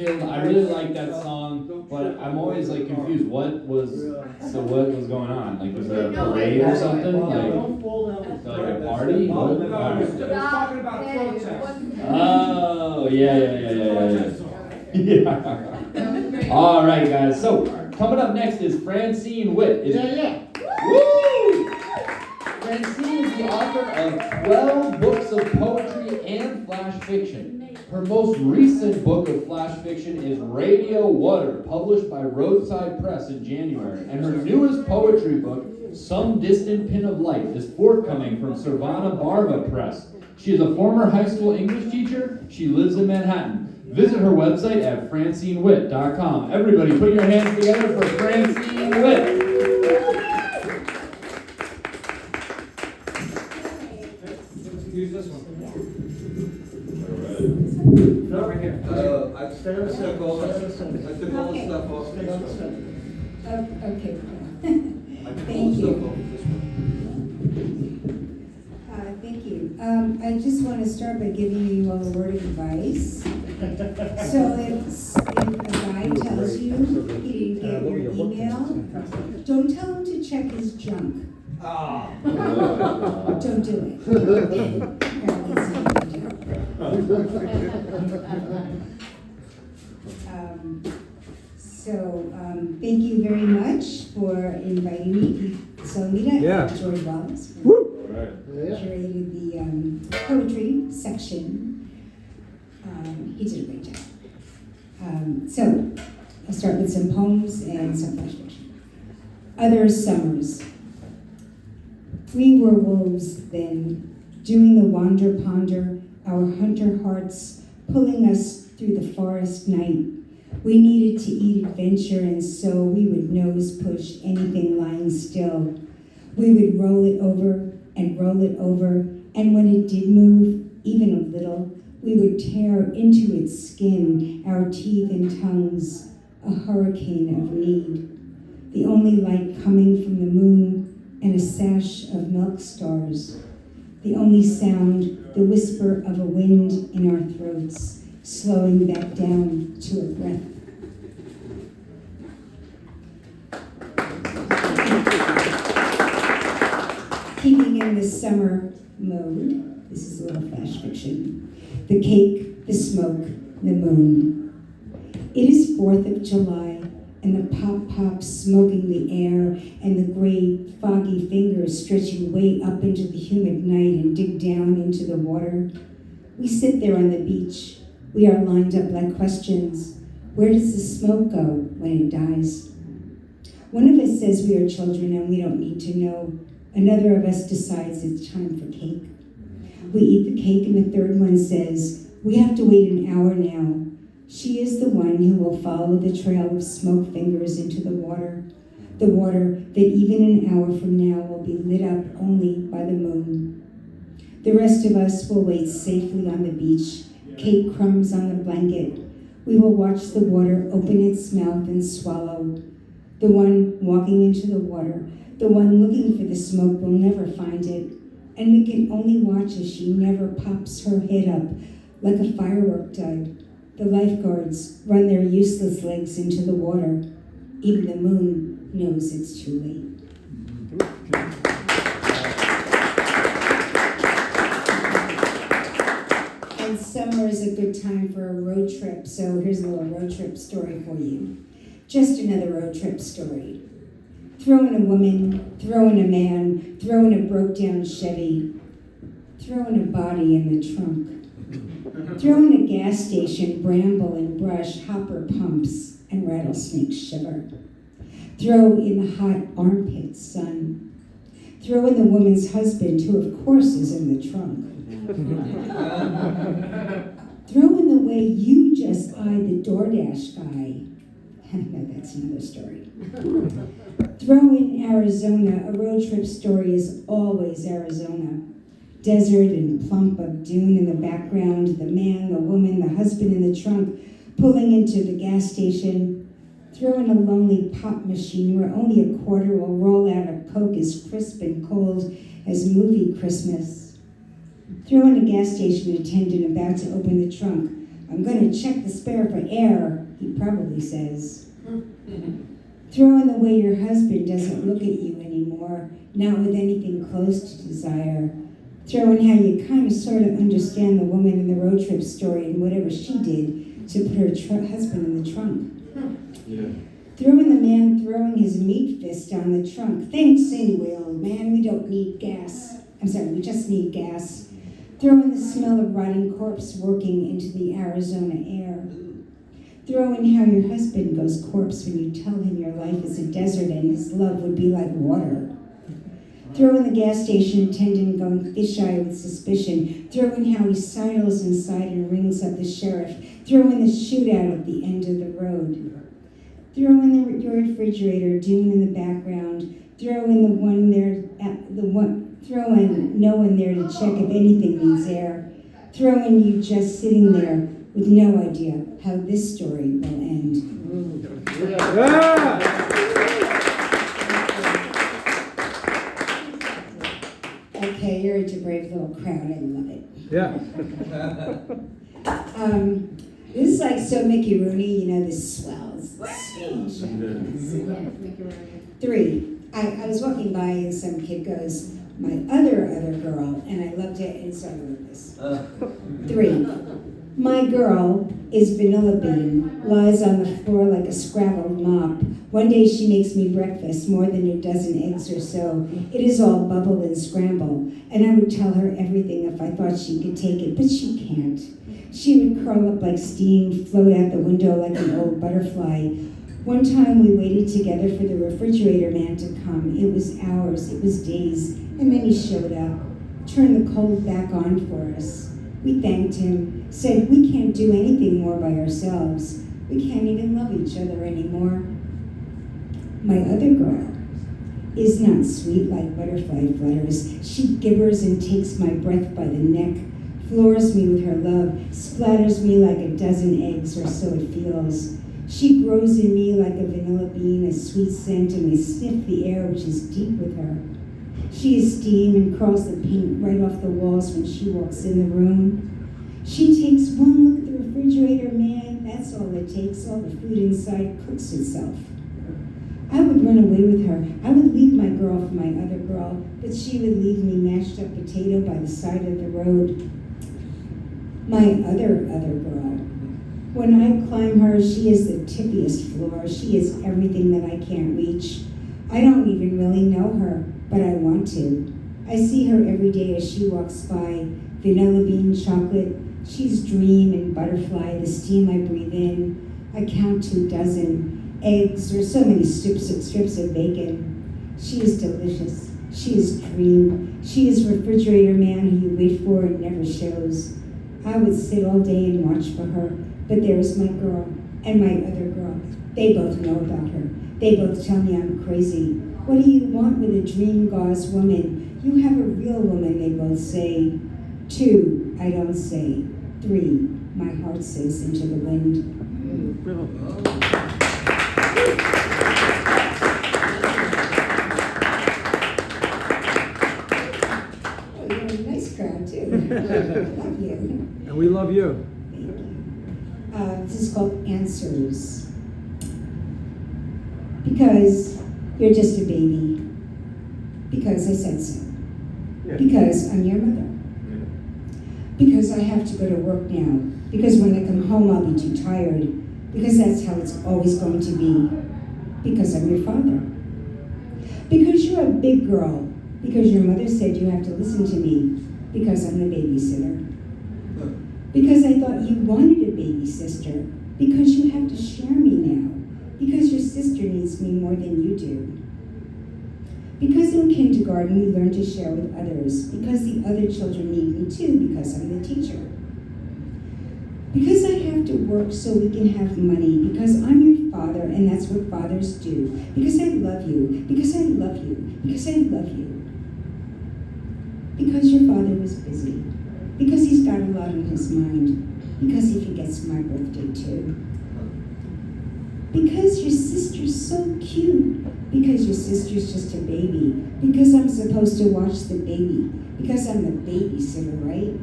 I really like that song, but I'm always like confused. What was going on? Like, was there a parade or something? Like a party? What? Talking about protest. Oh, yeah. Yeah. All right, guys. So coming up next is Francine Witte. Woo! Francine is the author of 12 books of poetry and flash fiction. Her most recent book of flash fiction is Radio Water, published by Roadside Press in January. And her newest poetry book, Some Distant Pin of Light, is forthcoming from Savannah Barba Press. She is a former high school English teacher. She lives in Manhattan. Visit her website at francinewitte.com. Everybody put your hands together for Francine Witte. Use this one. No, right here. I took all the stuff off. Okay. I took all Thank the you. stuff off this one. Thank you. I just want to start by giving you all a word of advice. So if a guy tells you he didn't get your email, don't tell him to check his junk. Don't do it. Thank you very much for inviting me. So George Wallace curated the poetry section. He did a great job. So I'll start with some poems and some flash fiction. Other summers. We were wolves then, doing the wander-ponder, our hunter hearts pulling us through the forest night. We needed to eat adventure, and so we would nose push anything lying still. We would roll it over, and when it did move, even a little, we would tear into its skin, our teeth and tongues, a hurricane of need. The only light coming from the moon and a sash of milk stars. The only sound, the whisper of a wind in our throats, slowing back down to a breath. Keeping in the summer mode, this is a little flash fiction. The cake, the smoke, the moon. It is 4th of July, and the pop smoking the air, and the gray, foggy fingers stretching way up into the humid night and dig down into the water. We sit there on the beach. We are lined up like questions. Where does the smoke go when it dies? One of us says we are children and we don't need to know. Another of us decides it's time for cake. We eat the cake, and the third one says, we have to wait an hour now. She is the one who will follow the trail of smoke fingers into the water that even an hour from now will be lit up only by the moon. The rest of us will wait safely on the beach, cake crumbs on the blanket. We will watch the water open its mouth and swallow. The one walking into the water, the one looking for the smoke will never find it, and we can only watch as she never pops her head up like a firework dud. The lifeguards run their useless legs into the water. Even the moon knows it's too late. And summer is a good time for a road trip, so here's a little road trip story for you. Just another road trip story. Throw in a woman, throw in a man, throw in a broke-down Chevy, throw in a body in the trunk. Throw in a gas station, bramble and brush, hopper pumps, and rattlesnakes shiver. Throw in the hot armpit sun. Throw in the woman's husband, who of course is in the trunk. Throw in the way you just eyed the DoorDash guy. No, that's another story. Throw in Arizona. A road trip story is always Arizona. Desert and plump of dune in the background, the man, the woman, the husband in the trunk, pulling into the gas station. Throw in a lonely pop machine where only a quarter will roll out a Coke as crisp and cold as movie Christmas. Throw in a gas station attendant about to open the trunk, I'm going to check the spare for air, he probably says. Throwing the way your husband doesn't look at you anymore, not with anything close to desire. Throwing how you kind of sort of understand the woman in the road trip story and whatever she did to put her husband in the trunk. Yeah. Throwing the man throwing his meat fist down the trunk. Thanks anyway, old man, we don't need gas. I'm sorry, we just need gas. Throwing the smell of rotting corpse working into the Arizona air. Throwing how your husband goes corpse when you tell him your life is a desert and his love would be like water. Throwing the gas station attendant going fish-eyed with suspicion. Throwing how he sidles inside and rings up the sheriff. Throwing the shootout at the end of the road. Throwing your refrigerator doom in the background. Throwing throwing no one there to check if anything needs air. Throwing you just sitting there with no idea how this story will end. Okay, you're a brave little crowd. I love it. Yeah. This is like so Mickey Rooney, you know, this swells. Three. I was walking by and some kid goes, my other girl, and I loved it, and so I wrote this. Three. My girl is Vanilla Bean, lies on the floor like a scrabbled mop. One day she makes me breakfast, more than a dozen eggs or so. It is all bubble and scramble, and I would tell her everything if I thought she could take it, but she can't. She would curl up like steam, float out the window like an old butterfly. One time we waited together for the refrigerator man to come. It was hours, it was days, and then he showed up, turned the cold back on for us. We thanked him, said we can't do anything more by ourselves. We can't even love each other anymore. My other girl is not sweet like butterfly flutters. She gibbers and takes my breath by the neck, floors me with her love, splatters me like a dozen eggs, or so it feels. She grows in me like a vanilla bean, a sweet scent, and I sniff the air which is deep with her. She is steam and curls the paint right off the walls when she walks in the room. She takes one look at the refrigerator, man, that's all it takes. All the food inside cooks itself. I would run away with her. I would leave my girl for my other girl, but she would leave me mashed up potato by the side of the road. My other girl. When I climb her, she is the tippiest floor. She is everything that I can't reach. I don't even really know her, but I want to. I see her every day as she walks by. Vanilla bean chocolate. She's dream and butterfly, the steam I breathe in. I count 24 eggs, or so many strips of bacon. She is delicious. She is dream. She is refrigerator man who you wait for and never shows. I would sit all day and watch for her, but there is my girl and my other girl. They both know about her. They both tell me I'm crazy. What do you want with a dream gauze woman? You have a real woman, they both say. 2, I don't say. 3, my heart says into the wind. Oh, you're a nice crowd too. I love you. And we love you. Thank you. This is called Answers. Because you're just a baby. Because I said so. Yeah. Because I'm your mother. Because I have to go to work now. Because when I come home, I'll be too tired. Because that's how it's always going to be. Because I'm your father. Because you're a big girl. Because your mother said you have to listen to me. Because I'm the babysitter. Because I thought you wanted a baby sister. Because you have to share me now. Because your sister needs me more than you do. Because in kindergarten we learn to share with others. Because the other children need me too. Because I'm the teacher. Because I have to work so we can have money. Because I'm your father and that's what fathers do. Because I love you. Because I love you. Because I love you. Because your father was busy. Because he's got a lot on his mind. Because he forgets my birthday too. Because your sister's so cute. Because your sister's just a baby. Because I'm supposed to watch the baby. Because I'm the babysitter, right?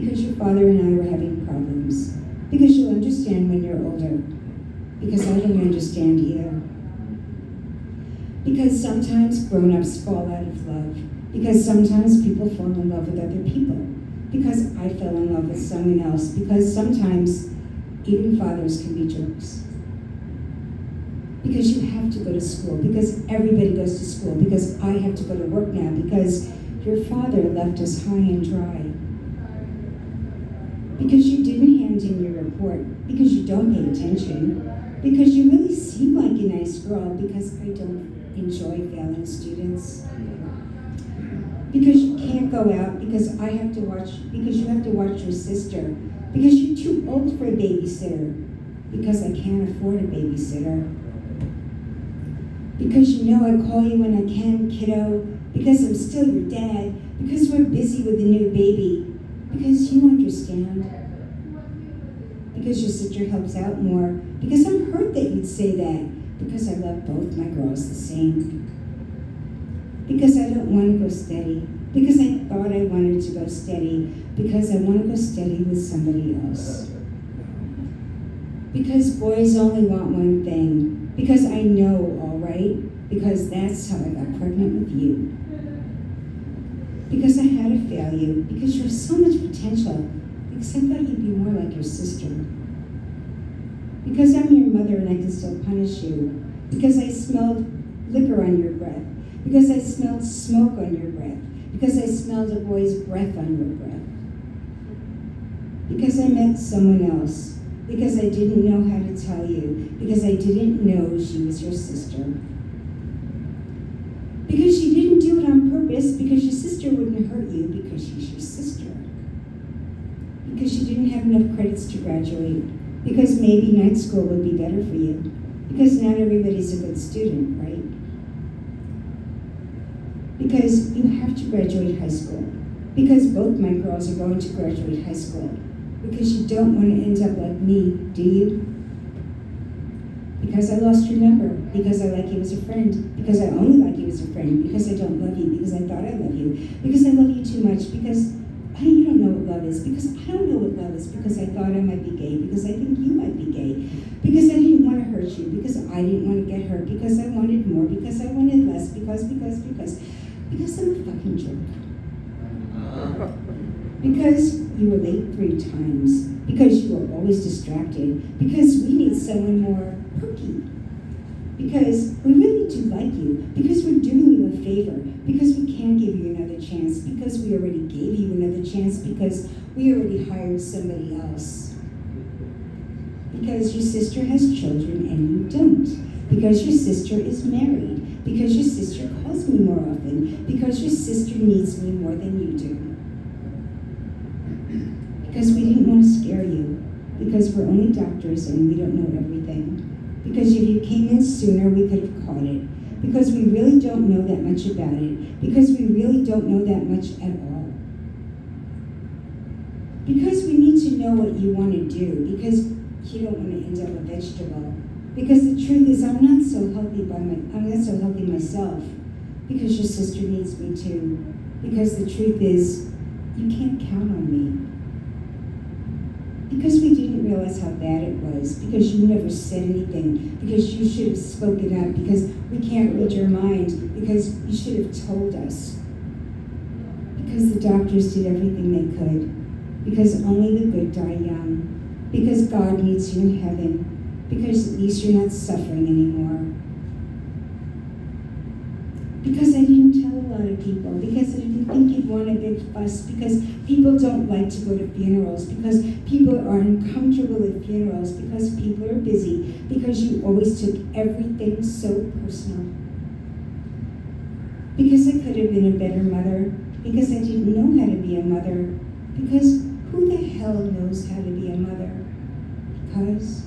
because your father and I were having problems, because you'll understand when you're older, because I don't understand either. Because sometimes grown-ups fall out of love, because sometimes people fall in love with other people, because I fell in love with someone else, because sometimes even fathers can be jerks. Because you have to go to school, because everybody goes to school, because I have to go to work now, because your father left us high and dry. Because you didn't hand in your report, because you don't pay attention, because you really seem like a nice girl, because I don't enjoy failing students. Because you can't go out, because I have to watch, because you have to watch your sister, because you're too old for a babysitter, because I can't afford a babysitter. Because you know I call you when I can, kiddo, because I'm still your dad, because we're busy with a new baby, because you understand, because your sister helps out more, because I'm hurt that you'd say that, because I love both my girls the same, because I don't want to go steady, because I thought I wanted to go steady, because I want to go steady with somebody else. Because boys only want one thing, because I know, all right, because that's how I got pregnant with you. Because I had to fail you, because you have so much potential, except that you'd be more like your sister. Because I'm your mother and I can still punish you. Because I smelled liquor on your breath. Because I smelled smoke on your breath. Because I smelled a boy's breath on your breath. Because I met someone else. Because I didn't know how to tell you. Because I didn't know she was your sister. Because you didn't do it on purpose, because your sister wouldn't hurt you, because she's your sister. Because you didn't have enough credits to graduate. Because maybe night school would be better for you. Because not everybody's a good student, right? Because you have to graduate high school. Because both my girls are going to graduate high school. Because you don't want to end up like me, do you? Because I lost your number. Because I like you as a friend. Because I only like you as a friend. Because I don't love you. Because I thought I love you. Because I love you too much. Because you don't know what love is. Because I don't know what love is. Because I thought I might be gay. Because I think you might be gay. Because I didn't want to hurt you. Because I didn't want to get hurt. Because I wanted more. Because I wanted less. Because I'm a fucking jerk. Because you were late 3 times. Because you were always distracted. Because we need someone more perky. Because we really do like you. Because we're doing you a favor. Because we can't give you another chance. Because we already gave you another chance. Because we already hired somebody else. Because your sister has children and you don't. Because your sister is married. Because your sister calls me more often. Because your sister needs me more than you do. Because we didn't want to scare you. Because we're only doctors and we don't know everything. Because if you came in sooner, we could have caught it. Because we really don't know that much about it. Because we really don't know that much at all. Because we need to know what you want to do. Because you don't want to end up a vegetable. Because the truth is, I'm not so healthy myself. Because your sister needs me too. Because the truth is, you can't count on me. Because we didn't realize how bad it was. Because you never said anything. Because you should have spoken up. Because we can't read your mind. Because you should have told us. Because the doctors did everything they could. Because only the good die young. Because God meets you in heaven. Because at least you're not suffering anymore. Because I didn't tell a lot of people. Because I didn't think you'd want a big fuss. Because people don't like to go to funerals. Because people are uncomfortable at funerals. Because people are busy. Because you always took everything so personal. Because I could have been a better mother. Because I didn't know how to be a mother. Because who the hell knows how to be a mother? Because